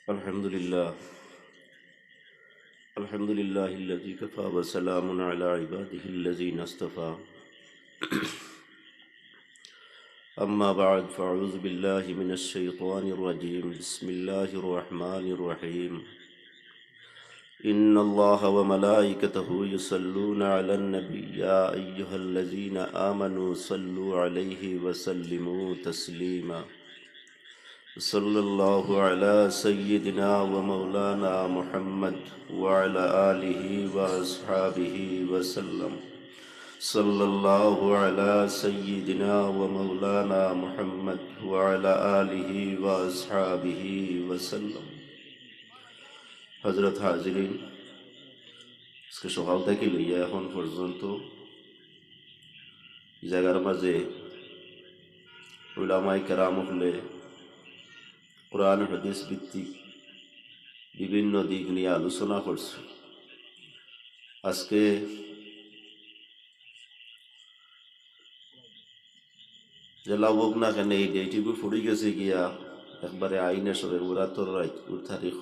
الحمد لله الحمد لله الذي كفى وسلام على عباده الذين اصطفى أما بعد فأعوذ بالله من الشيطان الرجيم بسم الله الرحمن الرحيم إن الله وملائكته يصلون على النبي يا أيها الذين آمنوا صلوا عليه وسلموا تسليما صلى الله على سيدنا ومولانا محمد وعلى آله وأصحابه وسلم صلى الله على سيدنا ومولانا محمد وعلى آله وأصحابه وسلم হযরত হাজিরিন, আজকে সকাল থেকে লইয়া এখন পর্যন্ত এই জায়গার মাঝে উলামায়ে কেরাম হলে কোরআন হাদিস ভিত্তিক বিভিন্ন দিক নিয়ে আলোচনা করছে। আজকে যে লাভক না কেন এই ডেটিভু ফুড়ি গেছে গিয়া একবারে আইনে সবে উড়াতর তারিখ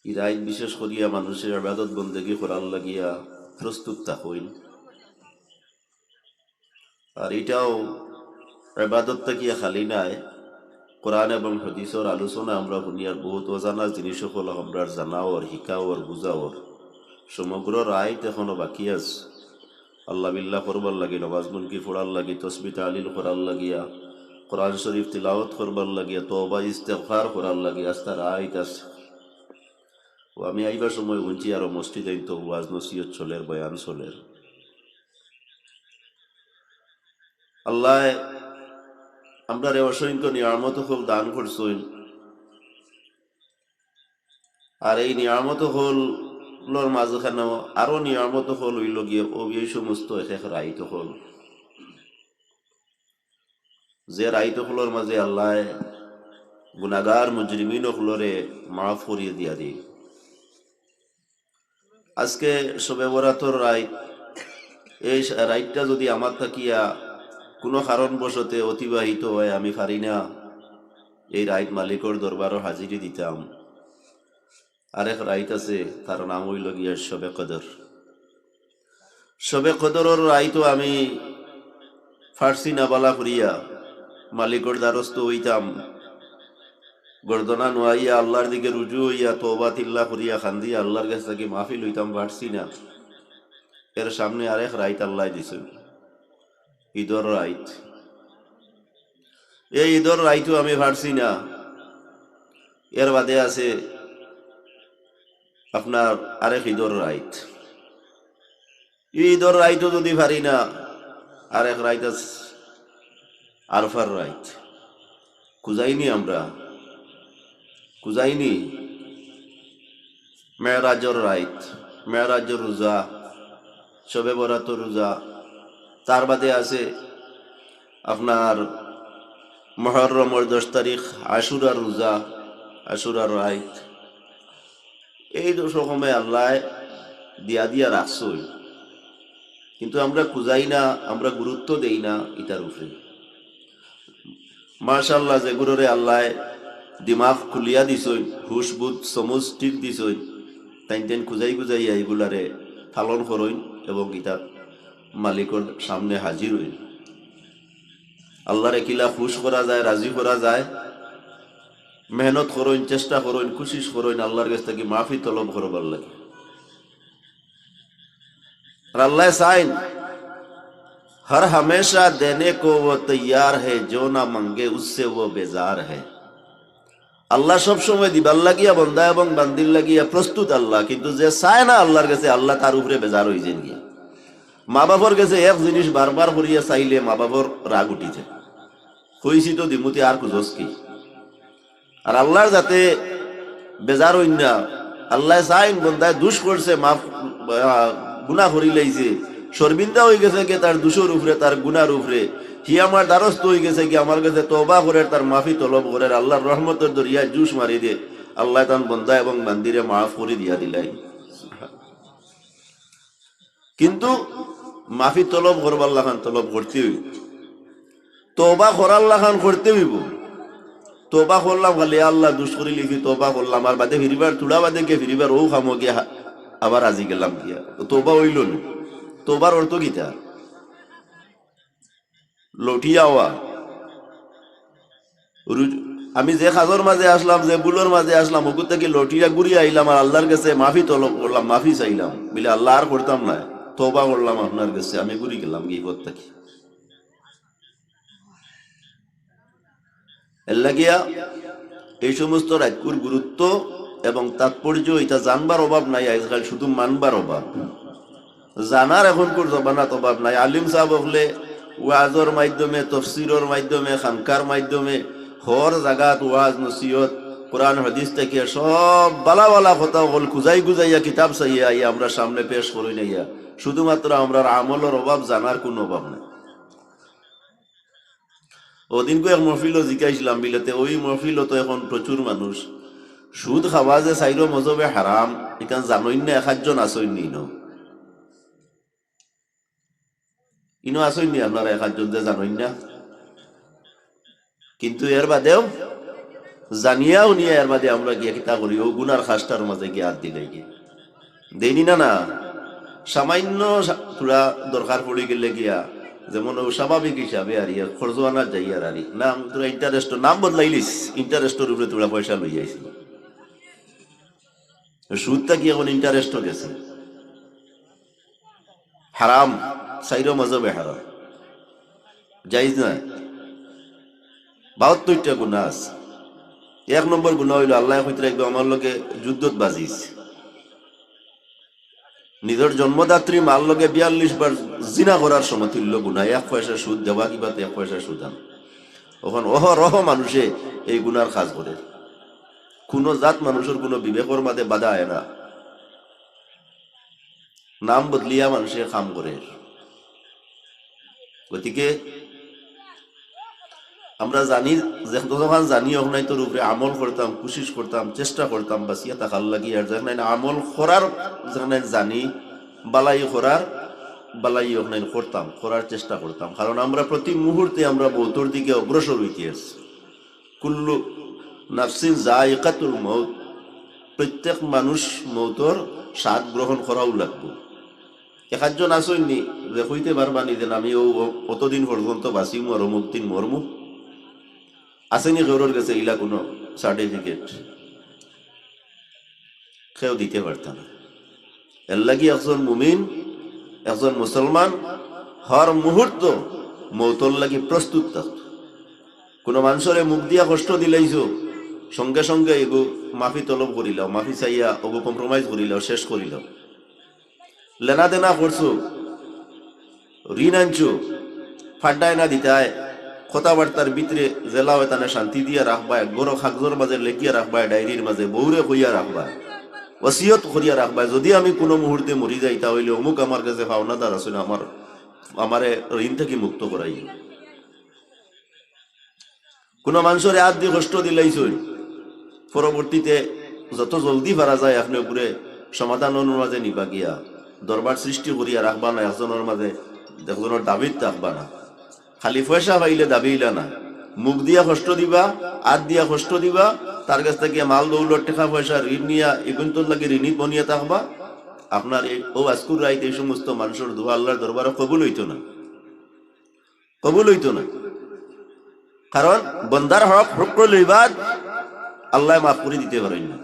এই রাইত বিশেষ করিয়া মানুষের ইবাদত বন্দেগী করার লাগিয়া প্রস্তুত থাকুন। আর এটাও ইবাদতটা কি খালি নাই, কোরআন এবং হাদিসের আলোচনা আমরা শুনিয়ার বহুত অজানা জিনিস সকল আমরা জানাও আর শিকাও আর বুঝাও। সমগ্র রাইত এখনো বাকি আছে। আল্লাহ বিল্লাহ করবার লাগি, নমাজ মুনকি পড়ার লাগি, তসবিহ তাহলিল করার লাগিয়া, কোরআন শরীফ তিলাওয়াত করবার লাগিয়া, তওবা ইস্তেগফার করার লাগি আস্তা রাইত আছে। ও আমি আইবার সময় শুনছি আরো মসজিদে তো ওয়াজ নসিহত চলের, বয়ান চলের। আল্লাহ আমরা অসংখ্য নিয়ামত হল দান করছেন, আর এই নিয়ামত হলর মাঝখানে আরো নিয়ামত হল হইল গিয়ে ও এই সমস্ত এক রাইত হল, যে রাইত হলর মাঝে আল্লাহ গুনাহগার মুজরিমিন হলরে মাফ করিয়ে দিয়া দিই। আজকে শবে বরাতর রাইত, এই রাইতটা যদি আমার থাকিয়া কোনো কারণবশতে অতিবাহিত হয়, আমি পারি না এই রাইত মালিকর দরবারও হাজিরি দিতাম। আরেক রাইত আছে, তার নাম হইল গিয়া শবে কদর। শবে কদরের রাইতও আমি ফার্সি না বালা করিয়া মালিকর দ্বারস্থ হইতাম, গর্দনা নোয়াইয়া আল্লাহর দিকে রুজু হইয়া তওবা তিল্লা করিয়া খান্দিয়া আল্লাহর কাছ থেকে মাফি লইতাম, পারছি না। এর সামনে আরেক রাইত আল্লাহ দিছেন, ঈদর রাইত। এই ঈদর রাইতও আমি পারছি না। এর বাদে আছে আপনার আরেক ঈদর রাইত। ঈদর রাইতও যদি পারি না, আরেক রাইত আছে আরফার রাইত। খুঁজাইনি আমরা, খুঁজাইনি মেরাজর রাইত, মেরাজর রোজা, শবে বরাতর রোজা। তার বাদে আছে আপনার মুহররমের 10 তারিখ আশুরার রোজা, আশুরার রাইত। এই রকমে আল্লাহ দিয়া দিয়া রাখছই, কিন্তু আমরা খুঁজাই না, আমরা গুরুত্ব দেই না এটার উপরে। মাশাআল্লাহ, যেগুলোরে আল্লাহ দিমাগ খুলিয়া দিছই, হুশ বুধ সমুজ ঠিক দিছই, তাই খুঁজাই খুঁজাইয়া এইগুলারে পালন করইন এবং ইটার মালিকর সামনে হাজির হইন। আল্লাহরে কিলা খুশ করা যায়, রাজি করা যায়, মেহনত করইন, চেষ্টা করইন, কোশিশ করইন আল্লাহর কাছ থেকে মাফি তলব করবার লাগে। আর আল্লাহ চাইন हर हमेशा देने को वो तैयार है, जो ना मांगे उससे वो बेजार है। আল্লাহ সব সময় দিবার লাগিয়া বন্দা এবং বান্দির লাগিয়া প্রস্তুত আল্লাহ, কিন্তু যে চায় না আল্লাহর কাছে, আল্লাহ তার উপরে বেজার হয়ে যান গিয়া। মা বাবার কাছে এক জিনিস বারবার করিয়া চাইলে মা বাবার রাগ উঠিছে, হইছি তো দিমুতি আর খুঁজস কি। আর আল্লাহর যাতে বেজার হইন না, আল্লাহ চাইন বন্দায় দুষ করছে, মাফ গুনাহ করি লাইছে, শর্মিন্দা হয়ে গেছে কি তার দুশোর উপরে, তার গুনার উপরে, হি আমার দ্বারস্থ হয়ে গেছে কি আমার কাছে তওবা করে তার মাফি তলব করে আল্লাহর রহমতের দরিয়ায় জুস মারি দিয়ে আল্লাহ তান বন্দা এবং বান্দিরে মাফ করে দিয়া দিলাই। কিন্তু মাফি তলব করবার লাগান তলব করতে হইব, তওবা করার লাগান করতে হইব। তোবা করলাম খালি আল্লাহ দুষ করি লিখি তোবা করলাম আর বাদে ফিরিবার তুড়া বাদে কে ফিরিবার ও খামো গিয়া আবার আজি গেলাম গিয়া তোবা হইল না। তোবার অর্থ গীতা লটিয়াওয়া। আমি যে খাজর মাঝে আসলাম যে বুলোর মাঝে আসলাম ওগুর থেকে লটিয়া ঘুরিয়ে আইলাম আর আল্লাহর কাছে মাফি তলব করলাম, মাফি চাইলাম, বলে আল্লাহ আর করতাম না, তোবা করলাম আপনার কাছে, আমি ঘুরি গেলাম গিবত থেকে। এর লাগিয়া এই সমস্ত রাজকুর গুরুত্ব এবং তাৎপর্য এটা জানবার অভাব নাই, আজকাল শুধু মানবার অভাব। জানার এখনকার জমানাত অভাব নাই। আলিম সাহেব হলে ওয়াজর মাধ্যমে, তফসিরের মাধ্যমে, খানকার মাধ্যমে হর জাগাত ওয়াজ নসিহত কোরআন হাদিস থেকে সব বালা বালা কথা হল খুঁজাই গুজাইয়া কিতাব চাইয়া আমরা সামনে পেশ করি নাইয়া। শুধুমাত্র আমরা আমলের অভাব, জানার কোনো অভাব নাই। ওদিনকে এক মহফিলও জিকাইছিলাম বিলেতে, ওই মহফিলও তো এখন প্রচুর মানুষ সুদ খাওয়া যে চাইরো মজবে হারাম এখান জানই না, একজন আসইনি ইনো আসইনি আপনারা একজন যে জানই না, কিন্তু এর বাদেও জানিয়াও নিয়ে এর বাদে আমরা গিয়ে কিতা করি ও গুনার খাসটার মাঝে গিয়ে হাত দিলে গিয়ে দেইনি না। না সামান্য পুরা দরকার পড়ে গেলে গিয়া যেমন ও স্বাভাবিক হিসাবে আর ইয়া খরচ আনা যাই আর নাম তোরা ইন্টারেস্ট নাম বদলাইলিস, ইন্টারেস্টের উপরে তোরা পয়সা লই যাইছিল, সুদটা কি এখন ইন্টারেস্ট গেছে হারাম, সাইরো মজবে হারাম, যাইজ না। 72টা গুনাহ আছে। 1 নম্বর গুনাহ হইল আল্লাহ হইতে রাখবে আমার লগে যুদ্ধত বাজিস, নিজের জন্মদাত্রী মার লগে 42 বার জিনা করার সময় তুল্য গুনাহ, 1 পয়সা সুদ দেওয়া কিবা 1 পয়সা সুদ আন। ওখান অহরহ মানুষে এই গুনার কাজ করে, কোন জাত মানুষের কোন বিবেকর মাঝে বাধা আয় না, নাম বদলিয়া মানুষে কাম করে। গতিকে আমরা জানি যখন জানি নাই তোর উপরে আমল করতাম, কোশিশ করতাম, চেষ্টা করতাম বাঁচিয়া থাকার লাগি। আর যেখানে আমল করার যেখানে জানি বালাই করার বালাই ওখানে করতাম, করার চেষ্টা করতাম। কারণ আমরা প্রতি মুহূর্তে আমরা মৌতর দিকে অগ্রসর হইতে আছি। কুল্লু নাফসিন যায়িকাতুল মউত, প্রত্যেক মানুষ মৌতর স্বাদ গ্রহণ করাও লাগবে। একজন আসইনি যে হইতে পারবানি যে আমি অতদিন পর্যন্ত বাঁচিমু আর অমুক দিন মরমু, আসেনি গৌরর কাছে ইলা কোনো সার্টিফিকেট কেউ দিতে পারতাম না। এর লাগি একজন মুমিন, একজন মুসলমান হর মুহূর্ত মৌতর লাগি প্রস্তুত থাকত। কোনো মানুষরে মুখ দিয়া কষ্ট দিলাইছ সঙ্গে সঙ্গে এগো মাফি তলব করিল, মাফি চাইয়া ওগো কম্প্রোমাইজ করিল, শেষ করিল। লেনা দেনা করছো, ঋণ আনছো, ফাড্ডায় না দিতায় কথাবার্তার ভিতরে জেলা হয় তানে শান্তি দিয়া রাখবায়, গরো খাগজোর মাঝে লেখিয়া রাখবায়, ডায়েরির মাঝে বৌরে কইয়া রাখবায়, ওসিয়ত করিয়া রাখবায়, যদি আমি কোনো মুহূর্তে মরি যাই তাহলে অমুক আমার কাছে পাওনাদার আছে না, আমারে ঋণ থেকে মুক্ত করাই। কোন মানুষের হাত দিয়ে কষ্ট দিলাইছই, পরবর্তীতে যত জলদি পারা যায় আপনি উপরে সমাধানের মাঝে নিবা গিয়া দরবার সৃষ্টি করিয়া রাখবা না, একজনের মাঝে একজনের দাবিত রাখবা না। খালি পয়সা পাইলে দাবিইলা না, মুখ দিয়া কষ্ট দিবা, হাত দিয়া কষ্ট দিবা, তার কাছ থেকে মাল দৌলত টাকা পয়সা ঋণ নিয়া এগুন্তর লাগে ঋণী বনিয়া থাকবা। আপনার ও আজকুর রাইতে এই সমস্ত মানুষের দোয়া আল্লাহর দরবারে কবুল হইতো না, কবুল হইতো না। কারণ বন্দার হক হুকুল ইবাদ আল্লাহ মাফ করে দিতে পারেন না,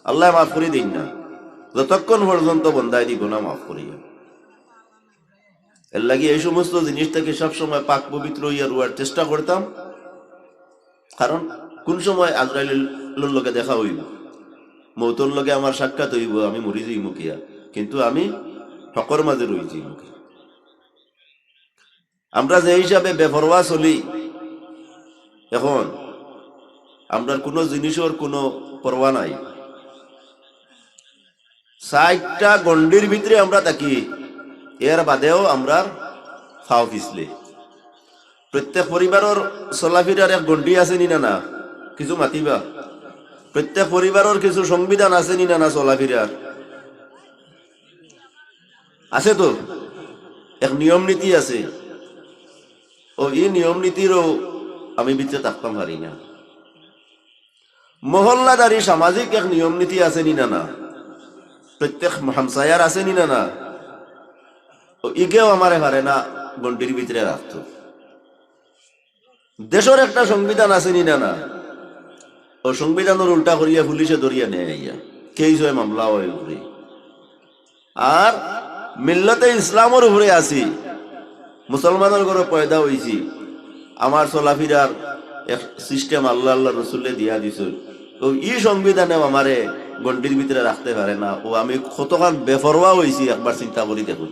আল্লাহ মাফ করে দিন না যতক্ষণ পর্যন্ত বন্দায় দিব না মাফ করিয়া। এর লাগে এই সমস্ত জিনিসটাকে সবসময় পাক পবিত্র হইয়া রুয়ার চেষ্টা করতাম। কারণ কোন সময় আজরাইলের লগে দেখা হইব, মৌতর লগে আমার সাক্ষাৎ হইব, আমি মরি যাই মুখিয়া, কিন্তু আমি হকর মাঝে রইছি মুখে। আমরা যে হিসাবে বেপরোয়া চলি এখন, আমরা কোনো জিনিসের কোনো পরোয়া নাই। 60টা গন্ডির ভিতরে আমরা থাকি, এর বাদেও আমরা ফাও পিছলে। প্রত্যেক পরিবারের চলাফেরার এক গন্ডি আছে নি না, কিছু মাতিবা। প্রত্যেক পরিবারের কিছু সংবিধান আছে নি না চলাফেরার, আছে তো, এক নিয়ম নীতি আছে। ও এই নিয়ম নীতিরও আমি ভিতরে থাকতাম পারি না। মহল্লাদারি সামাজিক এক নিয়ম নীতি আছে নি না? প্রত্যেক হামসায়ার আছে নি না? ইকেও আমারে পারে না গন্ডির ভিতরে রাখতো। দেশের একটা সংবিধান আছে নি না? ও সংবিধানের উল্টা করিয়া পুলিশে ধরিয়া নেয় আইয়া কেই জয় মামলা হয় উপরে। আর মিল্লতে ইসলামের উপরে আছি, মুসলমানের ঘরে পয়দা হয়েছি, আমার চলাফিরার এক সিস্টেম আল্লাহ আল্লাহ রসুল্লে দিয়া দিছ। তো এই সংবিধানে আমারে গন্ডির ভিতরে রাখতে পারে না। ও আমি কতখান বেফরওয়া হয়েছি একবার চিন্তা করি দেখুন।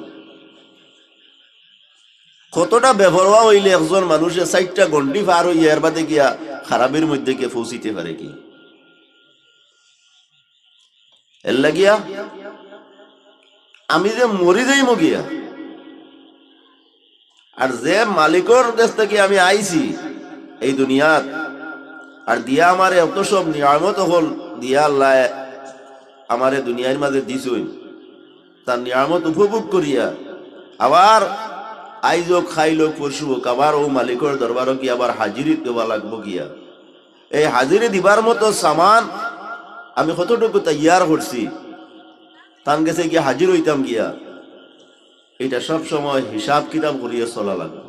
কতটা বেফরওয়া হইলে একজন মানুষের 4টা গন্ডি পার হইয়া এর বাদে গিয়া খারাপের মধ্যে গিয়ে পৌঁছিতে পারে কি? এর লাগিয়া আমি যে মরি যাইম গিয়া, আর যে মালিকর কাছ থেকে আমি আইছি এই দুনিয়াত, আর দিয়া আমারে এত সব নিয়ামত হল দিয়া আল্লাহ আমারে দুনিয়ার মাঝে দিছই, তার নিয়ামত উপভোগ করিয়া আবার আইজ হোক খাইল পরশু হোক আবার ও মালিকর দরবার কি আবার হাজিরি দেওয়া লাগবো গিয়া। এই হাজিরি দিবার মতো সামান আমি কতটুকু তৈয়ার করছি, তান গেছে গিয়া হাজির হইতাম গিয়া, এটা সব সময় হিসাব কিতাব করিয়া চলা লাগবে,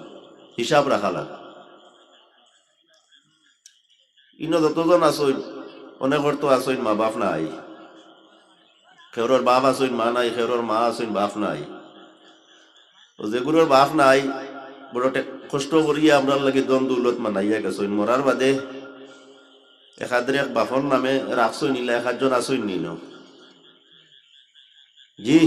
হিসাব রাখা লাগবে। ইনো যতজন আসইন অনেকর তো আসইন মা বাপ নাই, খেউরর বাপ আসইন মা নাই, খেউরর মা আসইন বাপ নাই। যেগুলোর বাপ নাই বড় কষ্ট করিয়া আমরা লাগে দম দৌলত মানাইয়া গেছইন, মরার বাদে একাদের এক বাপর নামে রাখছই নিলে 1 জন আসইন নিল। জি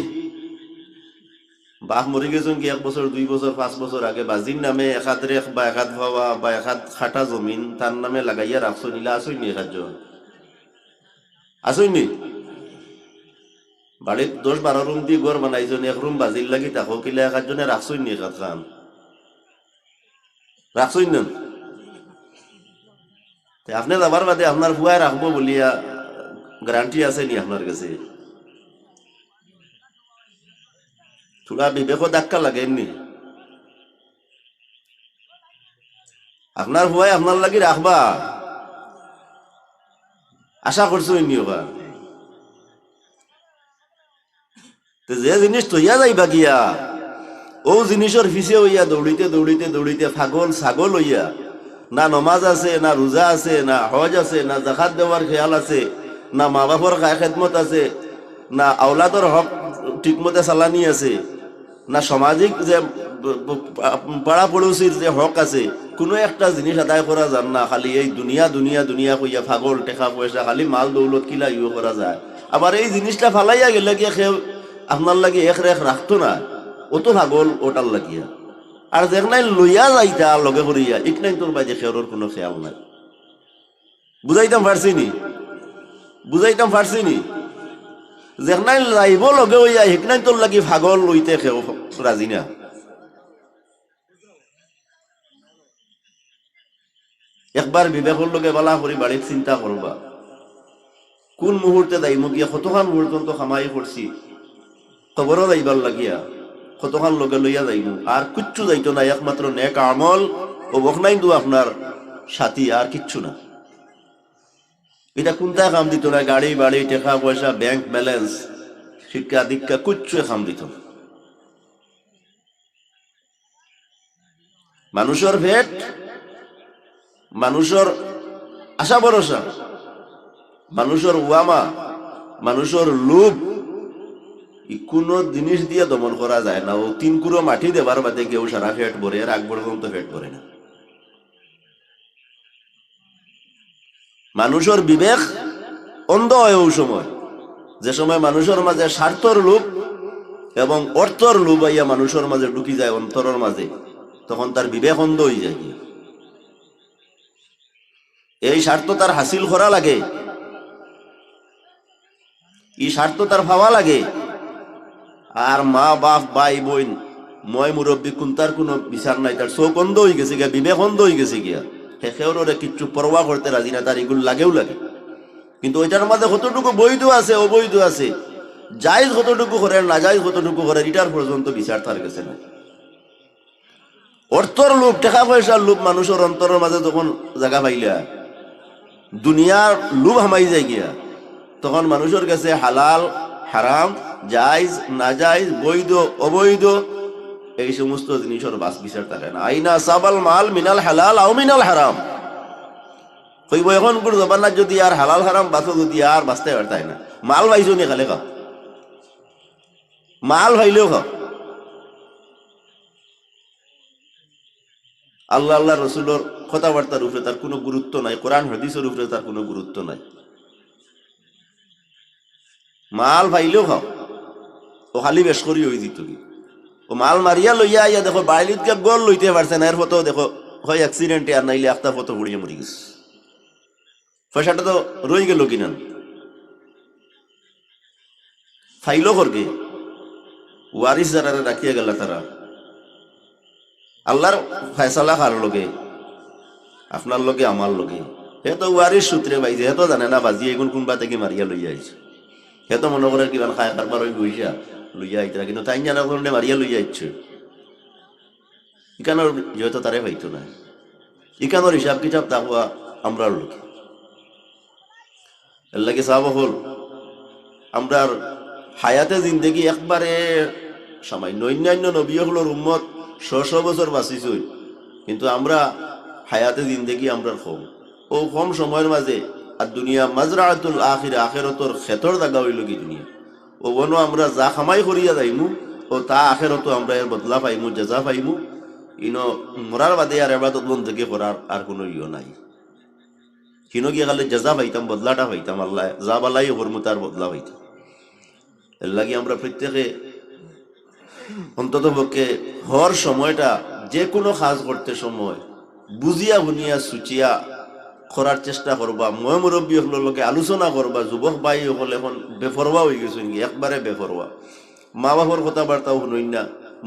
বাপ মরি গেছেন কি 1 বছর 2 বছর 5 বছর আগে, বাজির নামে একাদের এক বা একাত ভাবা বা একাত খাটা জমিন তার নামে লাগাইয়া রাখছই নিলে আসইন নি 1 জন? আসইন নি? বাড়ির 10-12 রুম দিয়ে ঘর বানাইছেন, 1 রুম বাজির লাগি তাকো কিলা 1 জনে রাখছই নি? একাত খান রাখছই না? আপনি যাবার বাদে আপনার ফুয়াই রাখবো বলিয়া গ্যারান্টি আছে নি আপনার কাছে? থোড়া বিবেক ধাক্কা লাগেননি? আপনার ফুয়াই আপনার লাগি রাখবা আশা করছো নি? ওবা যে জিনিস তৈয়া যাইবা গিয়া ও জিনিসের ফিসে হইয়া দৌড়িতে দৌড়িতে দৌড়িতে পাগল ছাগল হইয়া, না নমাজ আছে, না রোজা আছে, না হজ আছে, না জাকাত দেওয়ার খেয়াল আছে, না মা বাপর খায় খেদমত আছে, না আওলাদর হক ঠিকমতে চালানি আছে, না সামাজিক যে পাড়া পড়োশির যে হক আছে, কোনো একটা জিনিস আদায় করা যান না। খালি এই দুনিয়া দুনিয়া দুনিয়া কইয়া পাগল টেকা পয়সা খালি মাল দৌলত কিলা ইউ করা যায়। আবার এই জিনিসটা ফালাইয়া গেলে গিয়ে কেউ আপনার লাগে এক রেখ রাখতো না, ও তো পাগল ওটার লাগিয়া। আর যেখানে লইয়া যাইতা লগে করিয়া ইকনাই তোর বাইরে খেয়ার কোনো খেয়াল নাই। বুঝাইতাম পারছি নি? বুঝাইতাম পারছি নি? যেখানে যাইব লগে হইয়া ইকনাই তোর লাগি পাগল লইতে খেও রাজি না। একবার বিবেকের লোকে বলা করি বাড়ির চিন্তা করবা, কোন মুহূর্তে যাইম গিয়া কতখান পর্যন্ত খামাই করছি, খবরও যাইবার লাগিয়া কতখান লগে লইয়া যাইব। আর কিচ্ছু যাইতো না, একমাত্র নেক আমল ও বখনাই দু আপনার সাথী, আর কিচ্ছু না। এটা কোনটা কাম দিত না, গাড়ি বাড়ি টাকা পয়সা ব্যাংক ব্যালেন্স শিক্ষা দীক্ষা কিচ্ছু কাম দিত না। মানুষের ভেট, মানুষের আশা ভরসা, মানুষের ওয়ামা, মানুষের লোভ কোন জিনিস দিয়ে দমন করা যায় না। ও 3 কুড়ো মাটি দেবার বাদে কেউ সারা ফেট ভরে, আর 1 পর্যন্ত ফেট ভরে না। মানুষের বিবেক অন্ধ হয় ওই সময়, যে সময় মানুষের মাঝে স্বার্থর লোভ এবং অর্থর লোভ আইয়া মানুষের মাঝে ঢুকি যায় অন্তরের মাঝে, তখন তার বিবেক অন্ধ হয়ে যায়। এই স্বার্থ তার হাসিল করা লাগে, এই স্বার্থ তার পাওয়া লাগে। আর মা বাপ ভাই বোন ময় মুরব্বী কোনটার কোনো বিচার নাই, তার চোখ অন্ধ হয়ে গেছে গিয়া, বিবেক অন্ধ হয়ে গেছে গিয়া। সেওরে কিচ্ছু পরোয়া করতে রাজি না, তার এগুলো লাগেও লাগে। কিন্তু ওইটার মধ্যে কতটুকু বৈধ আছে অবৈধ আছে, জায়েজ কতটুকু করেন না জায়েজ কতটুকু করেন, এটার পর্যন্ত বিচার তার কাছে না। অর্থর লোভ টাকা পয়সার লোভ মানুষের অন্তরের মাঝে যখন জায়গা পাইলা, দুনিয়ার লোভ হামাই যায় গিয়া, তখন মানুষের কাছে হালাল হারাম জায়েজ না জায়েজ বৈধ অবৈধ এই সমস্ত জিনিসের বাস বিচার থাকে না। আইনা সাবাল মাল মিনাল হালাল আও মিনাল হারাম কইব এখন কোন জবানাত যদি আর হালাল হারাম বাঁচো যদি আর বাঁচতে পারতাই না। মাল পাইছো নি খালে খাও, মাল পাইলেও খাও। আল্লাহ আল্লাহ রসুলের কথাবার্তার উপরে তার কোনো গুরুত্ব নাই, কোরআন হাদিসের উপরে তার কোনো গুরুত্ব নাই। মাল পাইলেও খাও, ও খালি বেশ করি হয়ে দিত কি ও মাল মারিয়া লইয়া আইয়া দেখো বাইলিতকে গোল লইতে পারছে না, এর ফটো দেখো হয় অ্যাক্সিডেন্টে আর নাইলে একটা ফটো পড়িয়ে মরি গেছে, পয়সাটা তো রয়ে গেল কিনা ফাইলও করবে ওয়ারিস যারা রাখিয়া গেল তারা আল্লাহর ফয়সালা কার লগে আপনার লগে আমার লগে, হে তো ওয়ারিস সূত্রে পাইছে, হে তো জানে না বাজি এগুন কোনবা থেকে মারিয়া লইয়া আইছে, হে তো মনে করে কিমান খায় কারবার ওই বইসা লইয়া আইতরা, কিন্তু তাই জানা করলে মারিয়া লইয়া আইছে। ইকানোর যেহেতু তারে পাইতো না, ইকানোর হিসাব কিতাব তাকুয়া আমরা লোক এর লাগে সাহাব হল আমরা হায়াতে জিন্দেগি একবারে সামান্য অন্যান্য নবী হলোর উম্মত 600 বছর বাঁচিছই, কিন্তু আমরা হায়াতে জিন্দেগি আমরা কম, ও কম সময়ের মাঝে আর দুনিয়া মাজরাতুল আখির আখেরতর ক্ষেতর জায়গা হইল কি দুনিয়া, ও বনো আমরা যা খামাই করিয়া যাইমু ও তা আখেরত আমরা এর বদলা পাইমু, জাজা পাইমু। ইনো মরার বাদে আর এবাদত বন্ধকে করার আর কোনো ইয়ে নাই, কিনো গিয়ে গেলে জাজা পাইতাম, বদলাটা পাইতাম, আল্লাহ যা বালাই হরমু তার বদলা পাইতাম। এর লাগে আমরা প্রত্যেকে অন্তত পক্ষে হর সময়টা যে কোনো কাজ করতে সময় বুঝিয়া শুনিয়া সুচিয়া করার চেষ্টা করবা, ময় মুরব্বী হলোর লোকে আলোচনা করবা। যুবক ভাই হল এখন বেফরওয়া হয়ে গেছে, একবারে বেফরওয়া, মা বাবার কথাবার্তাও শুনই না,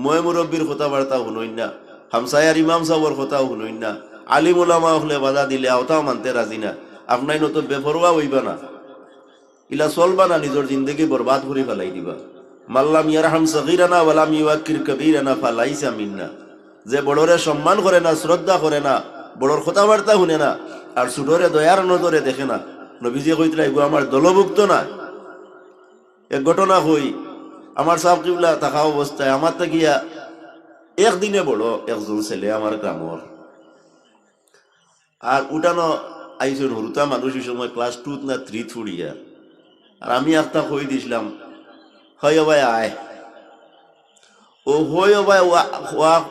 ময় মুরব্বীর কথাবার্তাও শুনই না, হামসায়ার ইমাম সাহর কথাও শুনই না, আলিম উলামা হলে বাধা দিলে আওতাও মানতে রাজি না। আপনাই নত বেফরওয়া হইবা না, ইলা চলবা না, নিজের জিন্দগি বরবাদ করে ফেলাই দিবা। মাল্লাম ইয়ারহাম সগীরানা ওয়ালাম ইউয়াক্কির কবীরানা ফালাইসা মিন্না, যে বড়রে সম্মান করে না, শ্রদ্ধা করে না, বড়র কথাবার্তা শুনে না, আর ছোটরে দয়ার নজরে দেখে না, নবীজি কইতরা এগো আমার দলভুক্ত না। এক ঘটনা হই, আমার সাহেব কিবলা থাকা অবস্থায় আমার গিয়া একদিনে বড় একজন ছেলে আমার গ্রামর, আর উঠানো আইসন হরুতা মানুষ এই সময় ক্লাস 2 না 3 ফুড়িয়া, আর আমি একটা কই দিছিলাম হয় ভাই আয়, ও হয় ভাই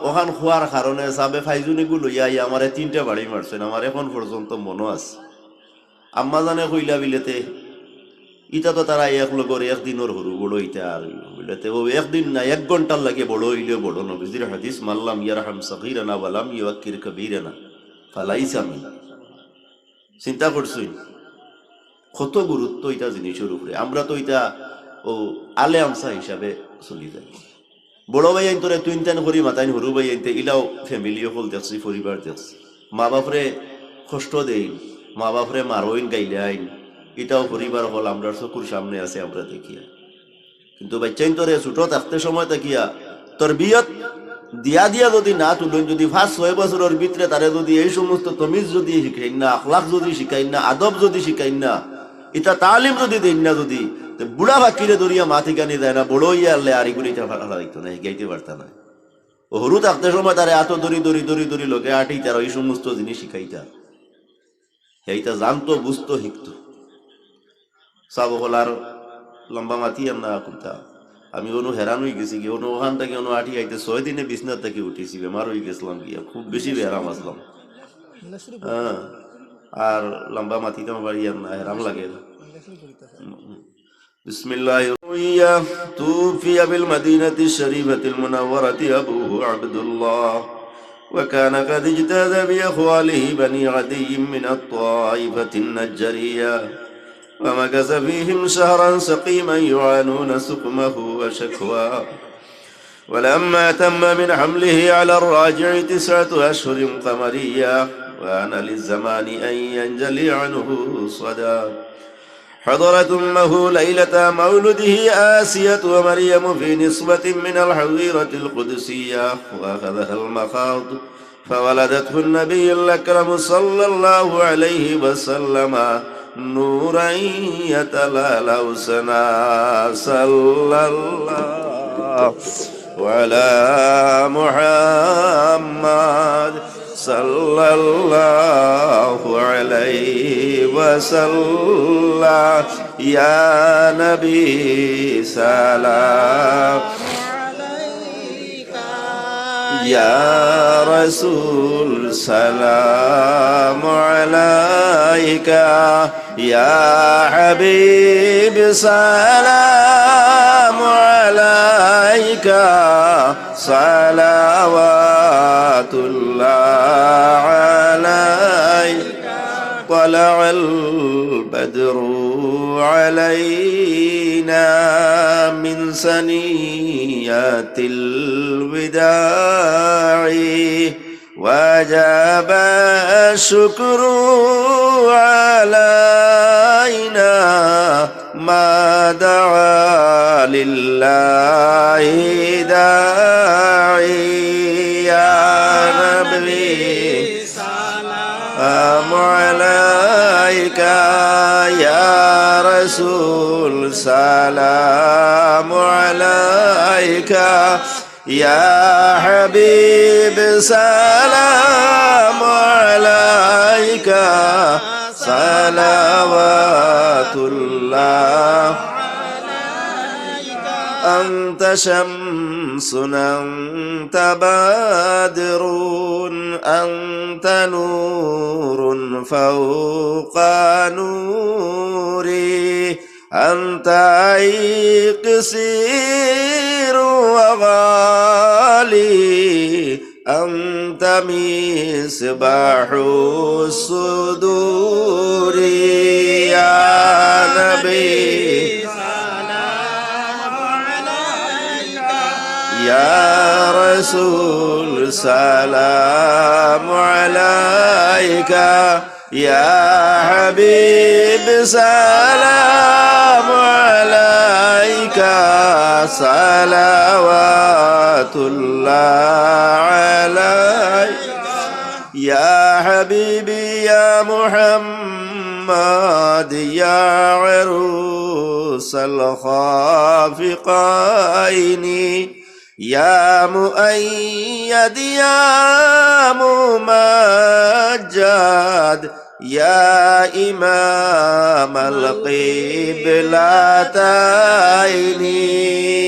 ওখান খোয়ার কারণে সাবে ফাইজুনি গুলো লইয়া আমার 3টা বাড়ি মারছেন, আমার এখন পর্যন্ত মনে আছে। আম্মা জানে কইলা বিলেতে ইটা তো তারা এক লগর একদিনের হরু বড়, ইটা আর বিলেতে ও একদিন না 1 ঘন্টার লাগে বড় হইলে বড়। নবীজির হাদিস মাল্লাম ইয়ারহাম সগীরানা ওয়ালাম ইউয়াক্কির কবীরানা ফালাইসা মিন। চিন্তা করছই কত গুরুত্ব এটা জিনিসের উপরে। আমরা তো এটা ও আলে আমসা হিসাবে চলি যাই, বড় ভাই আইন তোরে তুইন তেন করি মাতাইন হরু ভাই আইনতে ইলাও ফ্যামিলি হল দেখছি, পরিবার দেখছি, মা বাপরে কষ্ট দেইন, মা বাপরে মারইন গাইলে আইন, এটাও পরিবার হল আমরা চকুর সামনে আছে আমরা দেখিয়া। কিন্তু বাচ্চাইন তোরে ছোট থাকতে সময় দেখিয়া তোর বিয়ত দিয়া দিয়া যদি না তুলেন, যদি 5-6 বছরের ভিতরে তারে যদি এই সমস্ত তমিজ যদি শিখাইন না, আখলাক যদি শিখাইন না, আদব যদি শিখাইন না, এটা তালিম যদি দেন না, যদি বুড়া বাকিরে ধরিয়া মাথি গানি দেয় না, বড় ইয়া আল্লে আর এগুলি হারাইতো না, গাইতে পারতা না। ও হরু থাকতে সময় তারে এত দড়ি দড়ি দড়ি দড়ি লোকে আটি তার এই সমস্ত জিনিস শিখাইতা, এইটা জানতো, বুঝতো, শিখতো। সাব হল আর লম্বা মাতি আর না কুন্তা, আমি অনু হেরান হয়ে গেছি গিয়ে, অনু ওখান থেকে অনু আটি আইতে 6 দিনে বিছনার থেকে উঠেছি, বেমার হয়ে গেছিলাম গিয়া, খুব বেশি বেহারাম আসলাম। হ্যাঁ, আর লম্বা মাতিতে আমার ইয়ার না হেরাম লাগে। বিসমিল্লাহির রহমানির তুফি বিল মদিনাতি শরীফাতিল মুনাওয়ারাতি আবুহু আব্দুল্লাহ وكان قد اجتاز بأخواله بني عدي من الطائفة النجارية ومكث فيهم شهرا سقيما يعانون سقمه وشكواه. ولما تم من حمله على الراجع 9 أشهر قمرية وآن للزمان أن ينجلي عنه صدى، حضرت أمه ليلة مولده آسية ومريم في نصبة من الحظيرة القدسية، وأخذها المخاض فولدته النبي الأكرم صلى الله عليه وسلم نورا يتلالى سنا صلى الله على محمد صلى الله عليه وسلم يا نبي سلام يا رسول سلام عليك يا حبيب سلام عليك صلوات الله عليك طلع البدر علينا من ثنيات الوداع وجب الشكر علينا ما دعا لله داعي يا نبي سلام عليك يا رسول سلام عليك يا حبيب سلام عليك صلوات الله أنت شمس أنت بدر أنت نور فوق نوري أنت قصير وغالي أنت مصباح الصدور يا نبي يا رسول سلام عليك يا حبيب سلام عليك صلوات الله عليك يا حبيبي يا محمد يا عروس الخافقين يا مؤيد يا ممجد يا إمام القبلتين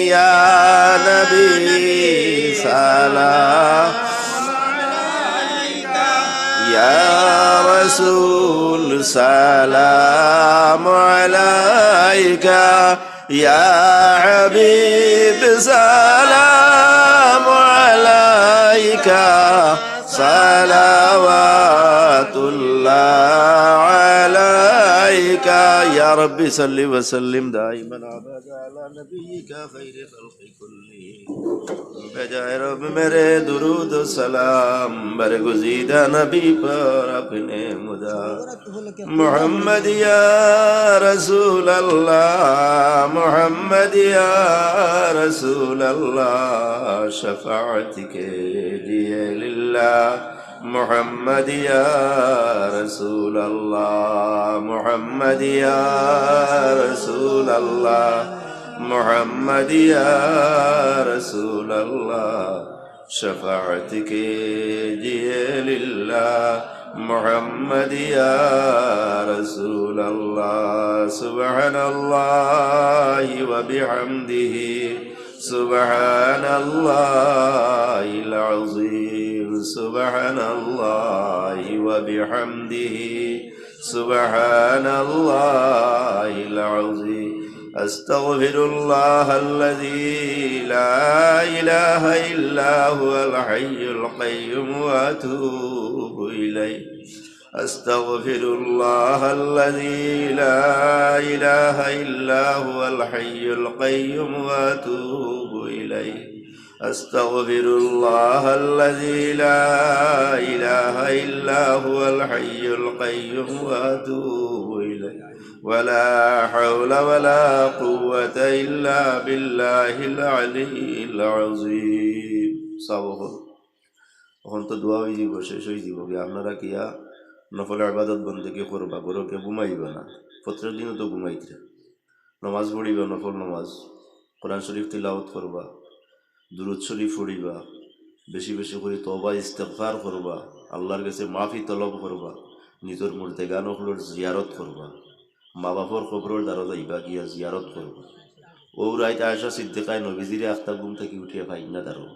يا نبي سلام يا رسول سلام عليك يا حبيب سلام عليك صلوات الله عليك يا ربي صل وسلم دائما ابدا على نبيك خير خلق كلهم بجائے رب میرے درود و سلام برگزیدہ نبی پر اپنے مدعا محمد یا رسول اللہ محمد یا رسول اللہ شفاعت کے لیے للہ محمد یا رسول اللہ محمد یا رسول اللہ محمد یا رسول اللہ شفاعت کیجئے للہ محمد یا رسول اللہ سبحان اللہ وبحمدہ سبحان اللہ العظیم سبحان اللہ وبحمدہ سبحان اللہ العظیم أستغفر الله الذي لا إله إلا هو الحي القيوم وأتوب إليه أستغفر الله الذي لا إله إلا هو الحي القيوم وأتوب إليه أستغفر الله الذي لا إله إلا هو الحي القيوم وأتوب إليه ولا حول ولا قوة إلا بالله العلي العظيم صبر এখন তো দোয়া হয়ে যাব, শেষ হয়ে যাব, আপনারা কিয়া নফলে আবাদত বন্দেগী করবা, গরকে ঘুমাইবা না, প্রত্যেক দিনও তো ঘুমাইতে, নমাজ পড়িবা, নফল নমাজ, কোরআন শরীফ তিলাওয়াত করবা, দুরূদ শরীফ পড়িবা, বেশি বেশি করে তওবা ইস্তেগফার করবা, আল্লাহর কাছে মাফি তলব করবা, নিজের মুর্দেগানগুলোর জিয়ারত করবা, মা বাপর কবরের দ্বারা যাইবা গিয়া জিয়ারত করবা। ও রাইত আয়েশা সিদ্দিকায় নবীজিরে আখতা ঘুম থেকে উঠিয়া পাই না দাঁড়ো,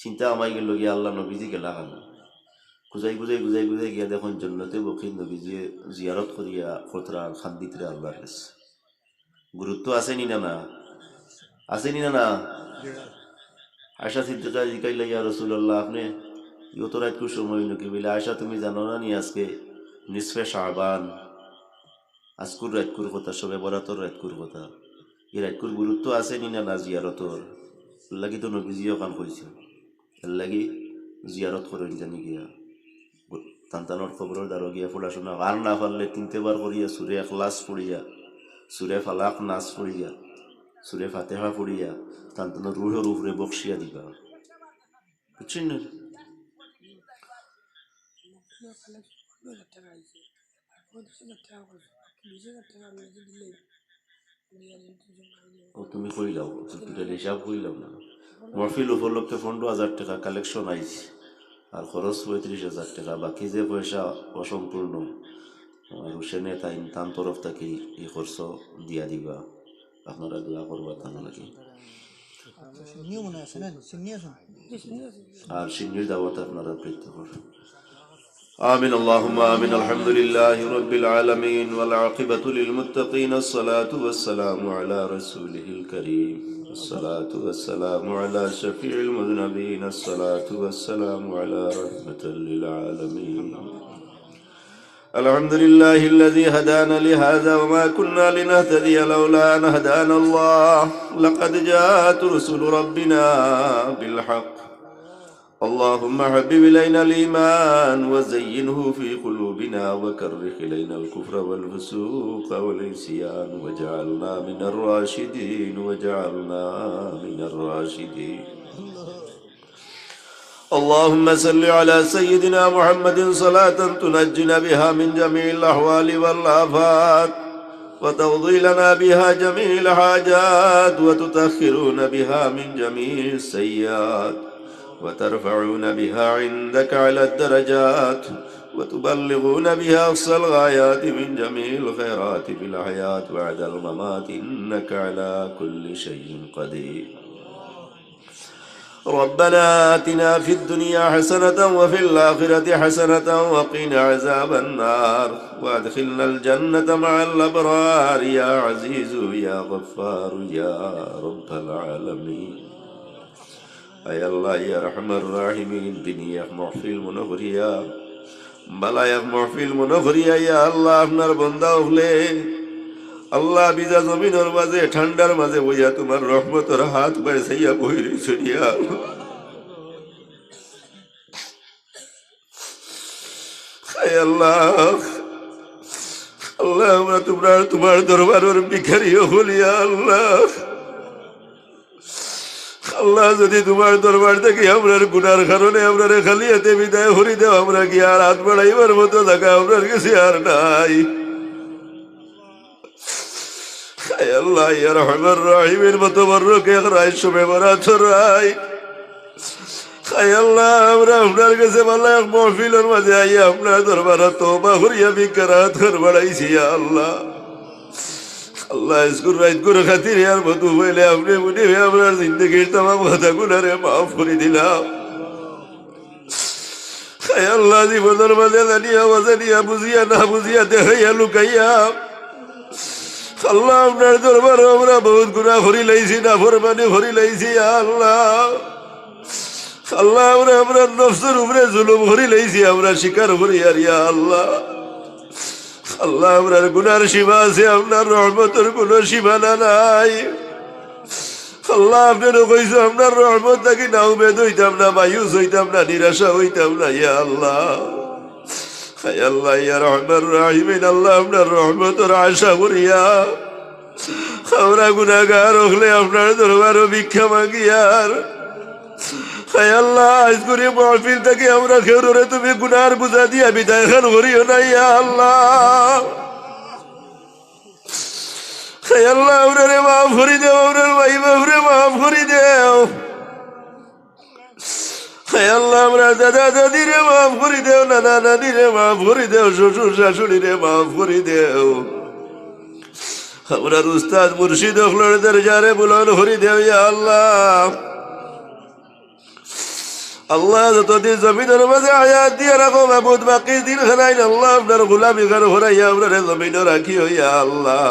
চিন্তা আমাই গেল গিয়া আল্লাহ নবীজি গেলা খান গুজাই গুজাই গুজাই গুজাই গিয়া দেখুন জন্নতে বকির নবীজি জিয়ারত করিয়া ফতরা খান্দিতরে আল্লাহর কাছে। গুরুত্ব আছে নি না? আছে নি না? আয়েশা সিদ্দিকা জিকাইলা, ইয়া রাসূলুল্লাহ, আপনি ইয়ত রাতকুর সময় নাকি? বলে, আয়েশা তুমি জানো না নি আজকে নিসফে শাবান, আজকুর রাতকুর কথা, সবে বরাতর রাতকুর কথা। এই রাতকুর গুরুত্ব আছে নি না জিয়ারতর? লাগি তো নবীজিও কান কইছে, এর লাগি জিয়ারত করেন জানি গিয়া তান্তানোর খবরের দ্বারা গিয়া পড়াশোনা আর না পারলে 3 বার করিয়া সুরে ইখলাস পড়িয়া, সুরে ফালাক নাস পড়িয়া, সুরে ফাতেহা পড়িয়া তান্তানোর রুহের উপরে বক্সিয়া দিবা, বুঝছেন না? ও তুমি কইলাও, হিসাব কইলাম না। মহফিল উপলক্ষে 15,000 টাকা কালেকশন আইছে, আর খরচ 35,000 টাকা, বাকি যে পয়সা অসম্পূর্ণ, আর হুসেনে তাই তান তরফ থেকে এই খরচ দিয়া দিবা, আপনারা দোয়া করবা তান নাকি। আর সিন্নির দাওয়াত আপনারা পেতে করবেন। آمين اللهم آمين. الحمد لله رب العالمين والعاقبة للمتقين. الصلاة والسلام على رسوله الكريم. الصلاة والسلام على شفيع المذنبين. الصلاة والسلام على رحمة للعالمين. الحمد لله الذي هدانا لهذا وما كنا لنهتدي لولا أن هدانا الله. لقد جاءت رسل ربنا بالحق. اللهم حبب إلينا الإيمان وزينه في قلوبنا وكره إلينا الكفر والفسوق والعصيان واجعلنا من الراشدين واجعلنا من الراشدين. اللهم صل على سيدنا محمد صلاة تنجنا بها من جميع الأحوال والآفات وتقضي لنا بها جميع الحاجات وتطهرون بها من جميع السيئات وترفعون بها عندك على الدرجات وتبلغون بها أقصى الغايات من جميع الخيرات في الحياة بعد الممات إنك على كل شيء قدير. ربنا آتنا في الدنيا حسنة وفي الآخرة حسنة وقنا عذاب النار وادخلنا الجنة مع الأبرار يا عزيز يا غفار يا رب العالمين. أي الله يا رحم الراحمين دنيا محفل منغريا بلايا محفل منغريا يا الله আপনার বান্দা হলে আল্লাহ বিজা জমিনের মাঝে ঠান্ডার মাঝে বইয়া তোমার রহমতের হাত বাড়াইয়া বইরে ছড়িয়া আয় আল্লাহ আল্লাহ আমরা তোমার দরবারের ভিখারি হলিয়া আল্লাহ আল্লাহ যদি তোমার দরবার থেকে আমরার গুনার কারণে আমরা খালি হাতে বিদায় হরি দেও আমরা কি আর হাত বাড়াইবার মতো থাকা আপনার কাছে আর নাই। আল্লাহ ইয়া রহমান রহিমের মতো বর্রকে রায় শুভে বরাত রায় আল্লাহ আমরা আপনার কাছে ভালো এক মহফিলের মাঝে আইয়া আপনার দরবারে তওবা করিয়া বিকরাত কর বাড়াইছি আল্লাহ আল্লাহ ইসকুর রাইত করে খাতির আর মতো হইলে আপনি মনে হয়ে আপনার জিন্দগির তামাম কথা গুনারে মাফ করে দিলাম। আল্লাহ জীবনের মাঝে জানিয়া বাজানিয়া বুঝিয়া না বুঝিয়া দেখাইয়া লুকাইয়া আল্লাহ আপনার দরবার আমরা বহুত গুনাহ করি লাইছি না ফরমানি করি লাইছি আল্লাহ আল্লাহ আমরা আপনার নফসের উপরে জুলুম করি লাইছি আমরা স্বীকার করি আর ইয়া আল্লাহ আল্লাহ আমরার গুনার সীমা আছে আপনার রহমতের কোন সীমানা নাই আল্লাহ আপনারও কইছো আপনার রহমত থাকি না উমেদ হইতাম না মায়ুস হইতাম না নিরাশা হইতাম না ইয়া আল্লাহ আল্লাহ ইয়া রহমান রাহিমিন আল্লাহ আপনার রহমতের আশা করিয়া আমরা গুনাহগার হলে আপনার দরবারে ভিক্ষা মাগিয়ার হায় আল্লাহ, আজ করে মাহফিল থেকে আমরা কেউ রে তুমি গুনার বুঝা দিয়া বিদায় খান করিও না ইয়া আল্লাহ। হায় আল্লাহ, ওরে মাফ করি দেও, ওরে ভাই বাবরে মাফ করি দেও। হায় আল্লাহ, আমরা দাদা দাদিরে মাফ করি দেও, নানা নানিরে মাফ করি দেও, শ্বশুর শাশুড়িরে মাফ করি দেও। আমরা উস্তাদ মুর্শিদ হলর দরজারে বুলন করি দেও ইয়া আল্লাহ। আল্লাহ, যতদিন জমিনের মাঝে আয়াত দিয়ে রাখো মাহমুদ, বাকি দিন খানাইন আল্লাহ আপনার গোলামি খান হরাইয়া আপনার জমিনও রাখি হইয়া আল্লাহ।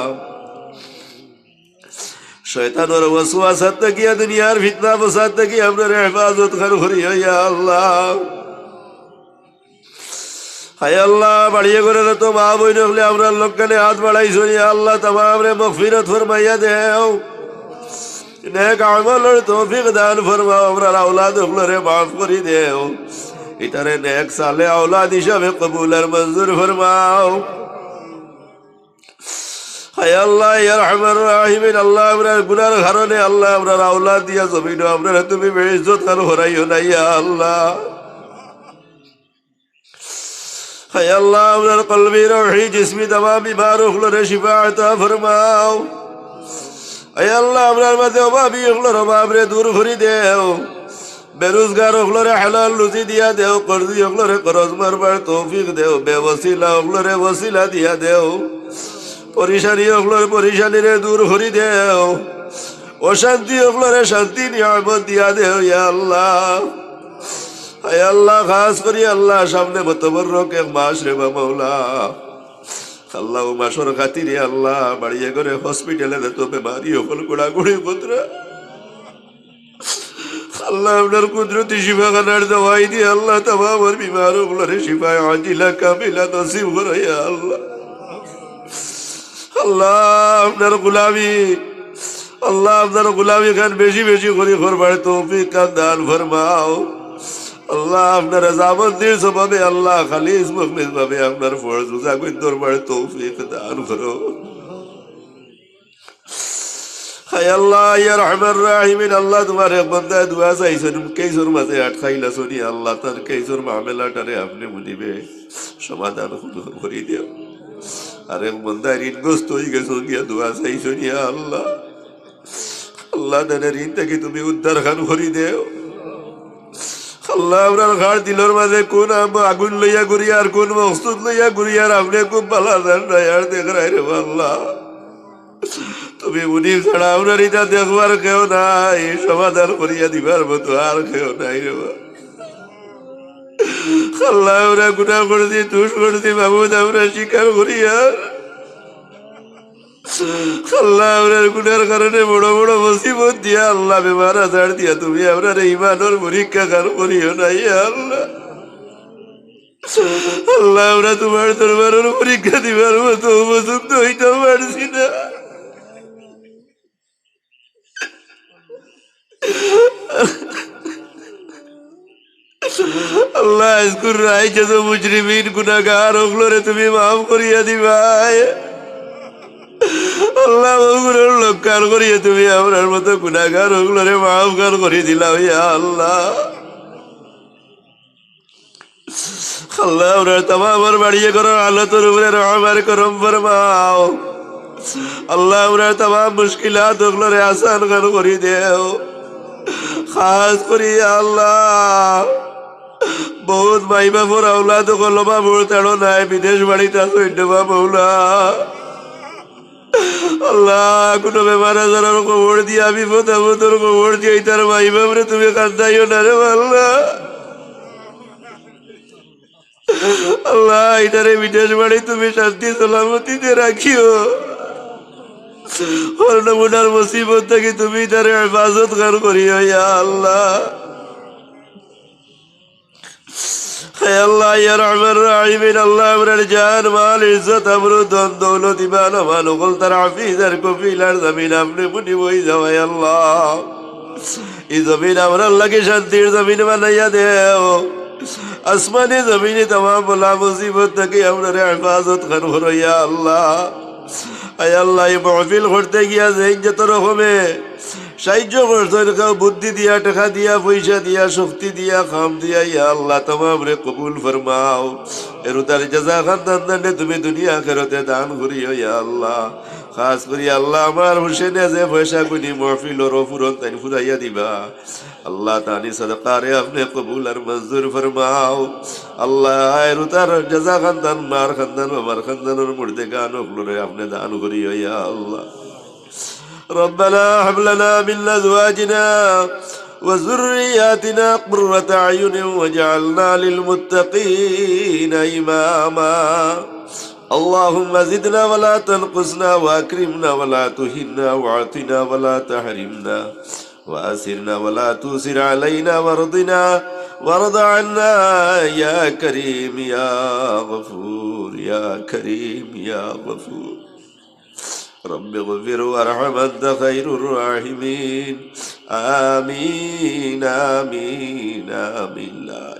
শয়তানের ওয়াসওয়াসা থেকে দুনিয়ার ফিতনা ফসাদ থেকে আপনার হেফাজত খান করি হইয়া আল্লাহ। হায় আল্লাহ, বাড়িয়ে করে তো মা বই নকলে আপনার লোকখানে হাত বাড়াইছ ইয়া আল্লাহ। তামাম রে মগফিরত ফরমাইয়া দেও, নেক আমলের তৌফিক দান ফরমাও। আমরা আওলাদ গুলোরে মাফ করে দেও, ইতারে নেক সালে আওলাদ হিসাবে কবুল আর মঞ্জুর ফরমাও। হায় আল্লাহ, ইয়া রহমান রাহিমিন আল্লাহ, আমরা গুনার কারণে আল্লাহ আমরা আওলাদ দিয়া জমিন আপনারা তুমি বেইজ্জত আর হরাইও না ইয়া আল্লাহ। হায় আল্লাহ, আমরা কলবি রুহি জিসমি তামাম বিমার গুলোরে শিফা আতা ফরমাও। আয় আল্লাহ, আপনার মাঝে অভাবী ওগুলোর অভাবরে দূর করে দেও, বেরোজগার ওগুলোরে হালাল রুজি দিয়া দেও, কর্জি ওগুলোরে করজ মারবার তৌফিক দেও, বেওসিলা ওগুলোরে ওসিলা দিয়া দেও, পরিশানি ওগুলোর পরিশানিরে দূর করে দেও, অশান্তি ওগুলোরে শান্তি নিয়ামত দিয়া দেও ইয়া আল্লাহ। আয় আল্লাহ, খাস করি আল্লাহ সামনে মতবরক এক মাস রে বা মৌলা আল্লাহ, ও মাসর খাতিরে আল্লাহ বাড়িয়ে করে হসপিটালে তো বেমারি হল গোড়াগুড়ি পুত্রা আল্লাহ, আপনার কুদরতি শিফা খানার দওয়াই দিয়ে আল্লাহ তামাম বিমার ওগুলোরে শিফায় আজিলা কামিলা নসিব করাইয়া আল্লাহ। আল্লাহ, আপনার গুলামি আল্লাহ, আপনার গুলামি খান বেশি বেশি করে করবার তৌফিক খান দান ফরমাও আল্লাহ। আপনার জাবন্দির স্বভাবে আল্লাহ খালিস মুখলিস ভাবে আপনার ফরজ উজাগুন দরবার তৌফিক দান করো। হায় আল্লাহ, ইয়া রহমান রাহিমিন আল্লাহ, তোমার এক বান্দায় দুয়া চাইছেন কেইসোর মাঝে আটকাইলা শুনি আল্লাহ, তার কেইসোর মামলাটারে আপনি মুনিবে সমাধান করে দিও। আর এক বান্দায় ঋণগ্রস্ত হয়ে গেছো গিয়া দুয়া চাইছেন ইয়া আল্লাহ। আল্লাহ, তাদের ঋণ থেকে তুমি উদ্ধার খান করে দেও আল্লাহ। আপনার ঘাট দিলর মাঝে কোন আগুন লইয়া ঘুরি আর কোন মকসুদ লইয়া ঘুরি আর আপনি খুব ভালো আর দেখ রাই রে আল্লাহ। তুমি উনি ছাড়া আপনার এটা দেখবার কেউ নাই, সমাধান করিয়া দিবার মতো আর কেউ নাই রে আল্লাহ। আমরা গুনাহ করছি, তুষ করছি মাহমুদ, আমরা স্বীকার করি আর আল্লাহ, আপনার গুনার কারণে বড় বড় মুসিবত দিয়া আল্লাহ বেমার আজার দিয়া তুমি আপনার ইমানের পরীক্ষা কার করিও নাই আল্লাহ। আল্লাহ, আমরা তোমার দরবারের পরীক্ষা দিবার মতো উপযুক্ত হইতে পারছি না আল্লাহ। আজকুর রায় যত মুজরিমিন গুনাহগার ওগুলোরে তুমি মাফ করিয়া দিবাই আল্লাহ। ওগুলোর লক্ষ্যার করিয়া তুমি আপনার মতো গুনাহগার ওগুলোরে মাফ গান করে দিলাম ইয়া আল্লাহ। আল্লাহ, আমরা তামাম বাড়িয়ে করার আল্লাহর উপরে রহমান করম ফরমাও আল্লাহ। আমরা তামাম মুশকিলাত ওগুলোরে আসান গান করে দেও, খাস করি আল্লাহ। বহুত মাই বাপর আওলাদ কলমা ভোরতাড়ো নাই, বিদেশ বাড়িতে সৈন্যবা মৌলা আল্লাহ। কোনো বেমার আজারের খবর দিয়া বিপদ আপদের খবর দিয়ে তার মাই বাপরে তুমি কান্দাইও না রে আল্লাহ। আল্লাহ, এটারে বিদেশ বাড়ি তুমি শান্তি সালামতিতে রাখিও, নমুনার মুসিবত থেকে তুমি তার হেফাজত গান করিও ইয়া আল্লাহ। হে আল্লাহ, ইয়া রহমান রাহিমিন আল্লাহ, আমরার জান মাল ইজ্জত আবরু ধন দৌলত ইমান আমান ওগল তার হাফিজ আর কফিলার জমিন আপনি মুনি বই যাওয়াই আল্লাহ। এই জমিন আমরা আল্লাহকে শান্তির জমিন বানাইয়া দেও, আসমানি জমিনে তামাম বলা মুসিবত থেকে আপনার হেফাজত খান করো ইয়া আল্লাহ। আয় আল্লাহ, এই মাহফিল করতে গিয়া যে যত রকমে সাহায্য করছেন, কেউ বুদ্ধি দিয়া, টাকা দিয়া, পয়সা দিয়া, শক্তি দিয়া, খাম দিয়া, ইয়া আল্লাহ তমাম রে কবুল ফরমাও। এর তার জাযা খানদান তুমি দুনিয়া আখিরাতে দান করিও ইয়া আল্লাহ। খাস করি আল্লাহ আমার হুসেনে যে পয়সা গুনি মহফিল ও ফুরন তাই ফুরাইয়া দিবা আল্লাহ, তানি সদকারে আপনি কবুল আর মঞ্জুর ফরমাও আল্লাহ। এর তার জাযা খানদান, মার খানদান, বাবার খানদানের মুর্দে গান ওগুলোরে আপনি দান করিও ইয়া আল্লাহ। ربنا هب لنا من أزواجنا وذرياتنا قرة أعين واجعلنا للمتقين إماما اللهم زدنا ولا تنقصنا وأكرمنا ولا تهنا وأعطنا ولا تحرمنا وآسرنا ولا تؤسر علينا وارض عنا يا كريم يا غفور يا كريم يا غفور رب اغفر وارحم أنت خير الراحمين آمين آمين آمين لا